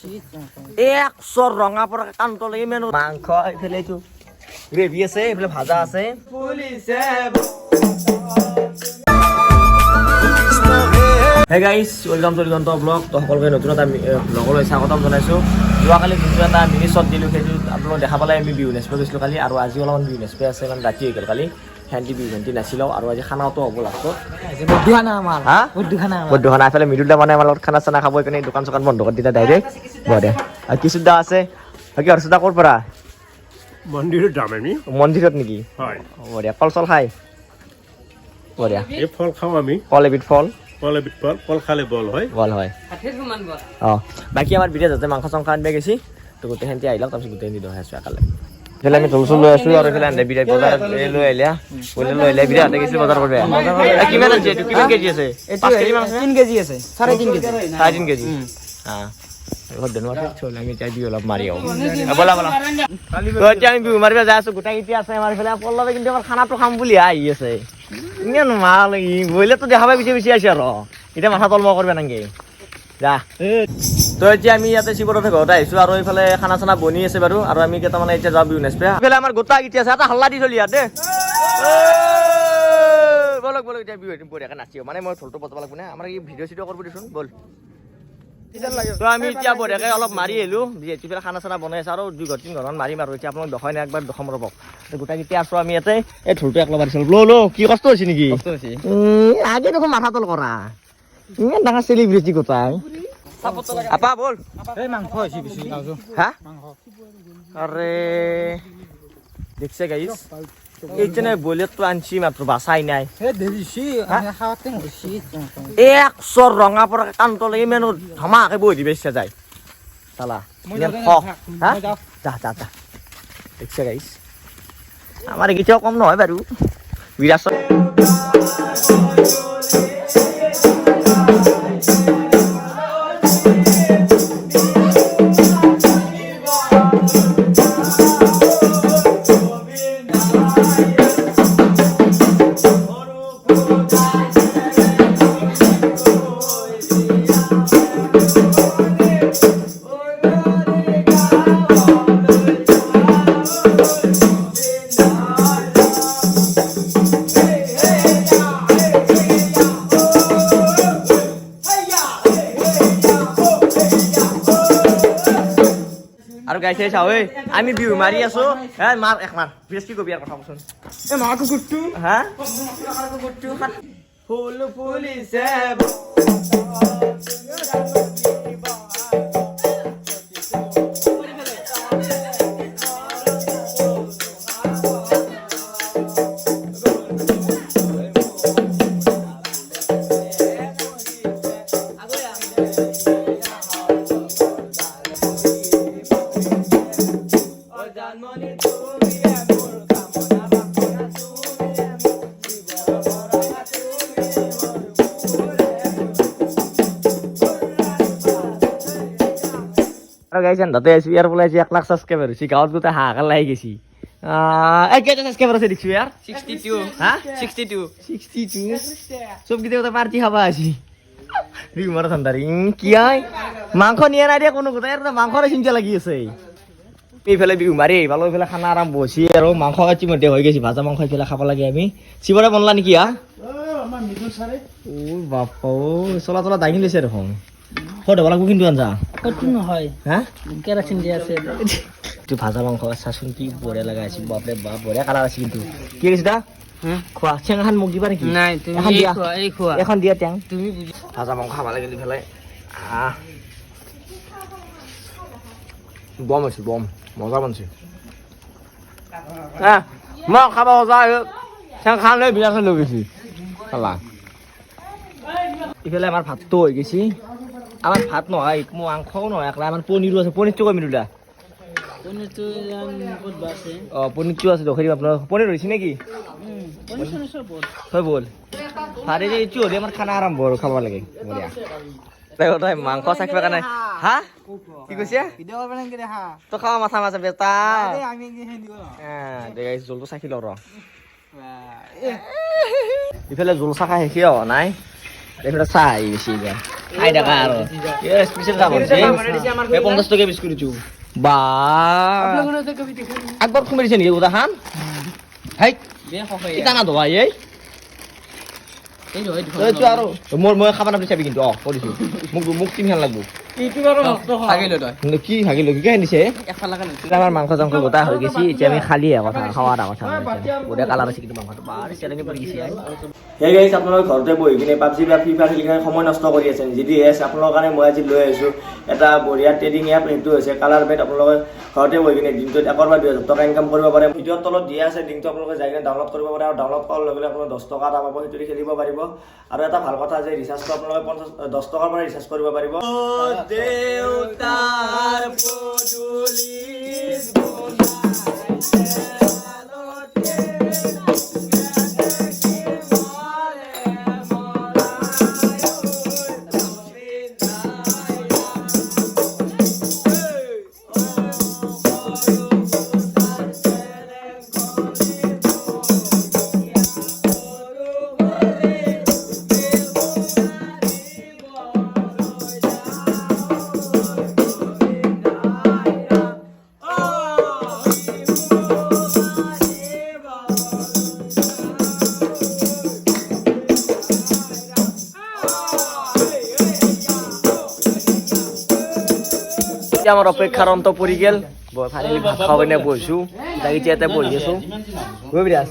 100 ৰঙা পৰা কান্তলৈকে মেনু মাংস এইফালে এইটো গ্ৰেভি আছে এইফালে ভাজা আছে hey guys welcome to Diganta blog তো সকলোকে নতুন এটা ব্লগলৈ স্বাগতম জনাইছোঁ যোৱাকালি যোনটো এটা মিনি শ্বট দিলোঁ সেইটো আপোনালোক দেখা পালে আমি বিহু নেচপে গৈছিলোঁ কালি আৰু আজি অলপমান বিহু নেচপে আছে মানে ৰাতি হৈ গ'ল কালি হেণ্টি বিহু হেণ্টি নাছিলোঁ আৰু আজি খানাটো হ'ব লাষ্টত বদ্ধখানা এফালে মৃদুলদা মানে আমাৰ লগত খানা চানা খাব সেইকাৰণে দোকান চোকান বন্ধ কৰি দিলে ডাইৰেক্ট বঢ়িয়া আৰু কিছুদা আছে বাকী হৰ্ষদা ক'ৰ পৰা মন্দিৰত যাম আমি মন্দিৰত নেকি হয় বঢ়িয়া ফল চল খাই বঢ়িয়া এই ফল খাওঁ আমি ফল এবিধ ফল ফল খালে বল হয় বল হয় অঁ বাকী আমাৰ বিৰাট যাতে মাংস চাংস আনিব গৈছি তো গোটেইখিনি আহিলক তাৰপিছত গোটেইখিনি দৈ আছোঁ একালে এইফালে আমি ঢোল চোল লৈ আছোঁ আৰু এইফালে আনে বিৰাট বজাৰ লৈ আহিলে পইলে লৈ আহিলে বিৰাট গৈছিল বজাৰ কৰিব কিমান আছে এইটো কিমান কেজি আছে 5 কেজি মান আছে 3 কেজি আছে 3.5 কেজি 3.5 কেজি হ্যাঁ ঘৰত দেনো আছে চল আমি চাই দিও অলপ মাৰি আহোঁ বলা বলা তো এতিয়া আমি বিহু মাৰিব যাই আছোঁ গোটাই কেতিয়া আছে আমাৰ এইফালে পল্লৱে কিন্তু আমাৰ খানাটো খাম বুলি আহি আছে ইমান মাল বইলেতো দেখাবাই বেছি বেছি আছে আৰু এতিয়া মাথা তলমা কৰিব নাংগে যা তো এতিয়া আমি ইয়াতে শিৱৰথে ঘৰতে আহিছোঁ আৰু এইফালে খানা চানা বনি আছে বাৰু আৰু আমি কেইটামানে এতিয়া যাওঁ বিহু নেচপে এইফালে আমাৰ গোটা কেতিয়া আছে এটা হাল্লা দি থলি ইয়াত দে বলক বলক এতিয়া বিহু বঢ়িয়াকৈ নাচিও মানে মই ঢোলটো বজাব লাগিব না আমাৰ এই ভিডিঅ' চিডিঅ' কৰিব দিচোন বল তো আমি এতিয়া বঢ়িয়াকৈ অলপ মাৰি আহিলোঁ যিহেতু এইফালে খানা চানা বনাই আছে আৰু 2 ঘৰ 3 ঘৰমান মাৰিম আৰু এতিয়া আপোনাক দেখাই নাই একবাৰ দেখাম ৰ'বক গোটা কেতিয়া আছোঁ আমি ইয়াতে এই ঢোলটো একলা মাৰিছিলোঁ লো কি কষ্ট হৈছে নেকি আগে দেখোন মাথা তল কৰা ইমান ডাঙৰ চেলিব্ৰিটি গোটাই আপা বল এই মাংস হৈছে বেছি হা আরে দেখছে গাইস এইজনে বলেতো আনছি মাত্র বাসাই নাই এই দেখিছি আমি খাওয়াতে হইছি 100 রঙা পৰা কান্তলৈকে মেনু ধমাকে বহি দিবে ইচ্ছা যায় চালা হা যা যা যা দেখছে গাইস আমার কিছু কম নহয় বাৰু বিৰাট আৰু গাইছে চাও আমি বিহু মাৰি আছো মাৰ এক মাৰ বেছ কি কবি আৰু কথা কচোন এ মাৰ কুকুৰটো হা কুকুৰটো ফুল ফুলিছে আৰু গাইছেন তাতে আছো ইয়াৰ বোলে 1 লাখ সাবস্ক্ৰাইবাৰ হৈছে গাঁৱত গোটেই হাহাকাৰ লাগি গৈছি কেইটা সাবস্ক্ৰাইবাৰ আছে দেখিছো ইয়াৰ 62 হা 62 সব গিতে ওটা পাৰ্টি খাবা আছি ৰিমাৰ ঠান্ডাৰি কি হয় মাংস নিয়ে নাই দিয়া কোনো কথা ইয়াৰ মাংসৰে চিন্তা লাগি আছে এইফালে বিহু মাৰি ভালো এইফালে খানা আৰাম বসি আৰু মাংস ইতিমধ্যে হৈ গৈছে ভাজা মাংস এইফালে খাব লাগে আমি চিবৰে বনলা নেকি হা আমাৰ মিদুল সাৰে ও বাপা চলা চলা দাঙি লৈছে দেখোন ফটো লাগব কিন্তু আনজা কত নহয় হ্যাঁ কেরাসিন দিয়া আছে তুই ভাজা মাংস চাচোন কি বঢ়িয়া লাগা আছে বাপরে বাপ বঢ়িয়া কালার আছে কিন্তু কি কৈছে দা খোৱা চেঙাখান মোক দিবা নেকি নাই তুমি এই খোৱা এখন দিয়া টেং তুমি বুজি ভাজা মাংস খাব লাগিল ইফালে বম আছে বম মজা বনছে মই খাব যায় চেঙাখান লৈ বিৰাট লৈ গৈছি খালা ইফালে আমাৰ ভাতটো হৈ গৈছি আমার ভাত নহয় মাংসও নহয় একলা আমার পনিরও আছে পনিরটো কই মিলুলা পনিরটো কত বাছে পনিরটো আছে দেখি আপনার পনির হইছে নাকি পনির সব বল আরে যে ইচ্ছু হলে আমার খানা আরম্ভ খাব লাগে বলিয়া তাই মাংস চাখিব কাৰণে হা কি কৈছে ভিডিও করবে নাকি দেখা তো খাওয়া মাথা মাথা বেটা আমি কি দিব দেখাই জলটো চাখি ল ৰ ইফালে জল চাখা শেষে হোৱা নাই এইফালে চাহ আহি গৈছে খাই থাকা আৰু স্পেচিয়েল দাম হৈছে 50 টকা বিস্কুট দিছো বা আগত খুমাৰিছে নেকি গোটা খান হাই ইটা না দবাই এই এইটো আৰু মই খাব নাপাৰি চাবি কিন্তু কৰিছো মোক তিনিখান লাগব কি ভাগিলো কি আনিছে আমাৰ মাংস চাংস গোটা হৈ গৈছে এতিয়া আমি খালি কথা খাৱাৰ কথা গোটেই কালাৰ আছে কিন্তু মাংসটো বাৰ চেলেঙি পৰি গৈছে সেই গাইছ আপোনালোকে ঘৰতে বহি কিনে পাবজি বা ফ্ৰী ফায়াৰ খেলি কিনে সময় নষ্ট কৰি আছে যদি এছ আপোনালোকৰ কাৰণে মই আজি লৈ আহিছোঁ এটা বঢ়িয়া ট্ৰেডিং এপ সেইটো হৈছে কালাৰ বেট আপোনালোকে ঘৰতে বহি কিনে দিনটোত 1 বা 2,000 টকা ইনকাম কৰিব পাৰে ভিডিঅ'ৰ তলত দিয়া আছে লিংকটো আপোনালোকে যাই কিনে ডাউনলোড কৰিব পাৰে আৰু ডাউনলোড কৰাৰ লগে লগে আপোনালোকে 10 টকা এটা পাব সেইটো দি খেলিব পাৰিব আৰু এটা ভাল কথা যে ৰিচাৰ্জটো আপোনালোকে 10 টকাৰ পৰা ৰিচাৰ্জ কৰিব পাৰিব দেউতাৰ পদুলিৰ আমাৰ অপেক্ষাৰ অন্ত পৰি গেল ফাইনালি ভাত খাব নে বহিছো এতিয়া বহি আছো গৈ বিৰাজ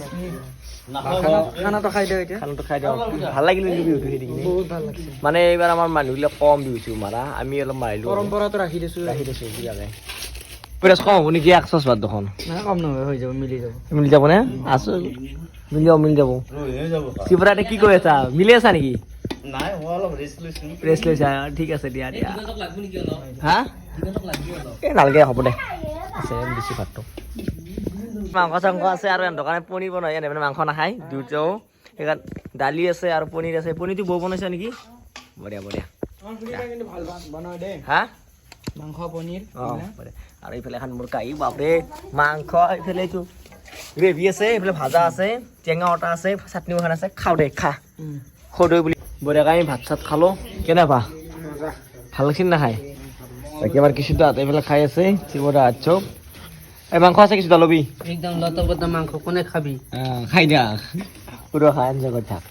খানাটো খাই দিওঁ এতিয়া খানাটো খাই দিওঁ ভাল লাগিল বিহুটো হেৰি বহুত ভাল লাগিছে মানে এইবাৰ আমাৰ মানুহবিলাক কম বিহুটো মাৰা আমি অলপ মাৰিলো পৰম্পৰাটো ৰাখি দিছোঁ কিবাকে বিৰাজ কম হ'ব নেকি 100 বাদ দেখোন নাই কম নহয় হৈ যাব মিলি যাব নে আছো মিলি যাব শিৱৰাতে কি কৈ আছা মিলি আছা নেকি নাই অলপ ৰেষ্ট লৈছা ঠিক আছে দিয়া হা এই নালাগে হ'ব দে আছে বেছি ভাতটো মাংস চাংস আছে আৰু এন দোকানে পনীৰ বনাই এনে মানে মাংস নাখায় দুটাও সেইকাৰণে দালি আছে আৰু পনীৰ আছে পনীৰটো বৌ বনাইছা নেকি বঢ়িয়া হা মাংস পনীৰ আৰু এইফালে এখন মোৰ কাহি বাপৰে মাংস এইফালে এইটো গ্ৰেভি আছে এইফালে ভাজা আছে টেঙা অটা আছে চাটনি এখন আছে খাওঁ দে খা সদৈ বুলি বঢ়িয়াকৈ আমি ভাত চাত খালোঁ কেনেকুৱা ভাল লাগিছিল নাখায় বাকী আমাৰ কিছু দাঁত এইফালে খাই আছে চিবদা হাত চব এই মাংস আছে কিছু লবি একদম লতা মাংস কোনে খাবি খাই দিয়া পুরো খাই এনজয় করে থাক